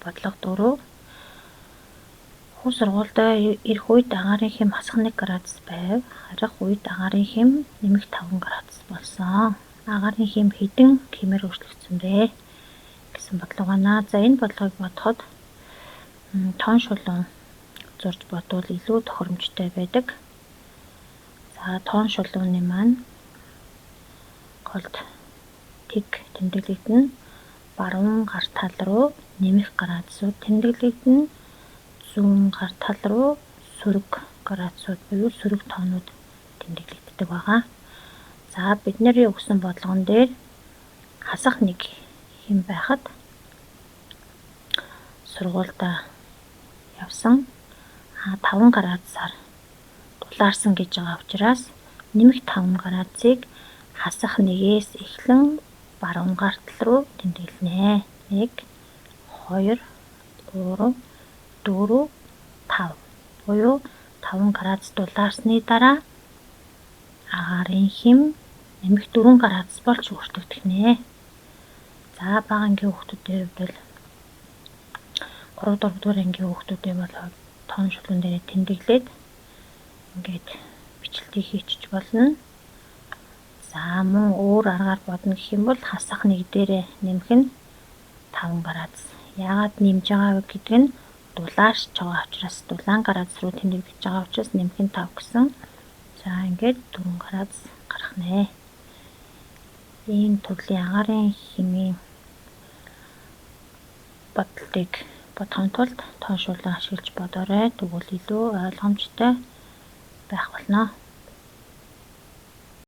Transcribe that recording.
бодлого 4. Хүү сургуультай ирэх үед агаарын хэм хасах 1 градус байв. Харих үед агаарын хэм нэмэх 5 градус болсон. Агаарын хэм хэдэн кмээр өөрчлөгдсөн бэ гэсэн бодлого байна. За энэ бодлогыг бодоход тон шулуун зурж бодвол илүү тохиромжтой байдаг. За тон шулууны маань голд тэг тэмдэглэгдэн баруун гар тал руу нэмэх градусууд тэмдэглэгдэн зүүн гар тал руу сөрөг градусууд буюу сөрөг тоонууд тэмдэглэгддэг байгаа. За бидний өгсөн бодлогон дээр хасах 1 хэм байхад сургуультай явсан 5 градусаар дулаарсан гэж байгаа учраас нэмэх 5 градусыг хасах 1-ээс эхлэн баруун гар тал руу тэмдэглэнэ. 1 2 3 4 5 буюу 5 градус дулаарсны дараа агаарын хэм нэмэх 4 градус болж өөрчлөгдөх нэ. За бага ангийн хүүхдүүдийн хувьд бол 3 дугаар ангийн хүүхдүүдийн бол тон шулуун дээр тэмдэглээд ингээд бичлэлтийг хийчих болно. За мөн өөр аргаар бодно гэх юм бол хасах 1 дээрээ нэмэх нь 5 градус. Яагаад нэмж байгаа вэ гэдэг нь дулаарч байгаа учраас дулаан градус руу тэмдэглэж байгаа учраас нэмэх нь 5 гэсэн. За ингээд 4 градус гарах нэ. Ийм төрлийн агаарын хэмийн бодлыг бодохын тулд тон шулуун ашиглаж бодоорой. Тэгвэл илүү ойлгомжтой байх болно.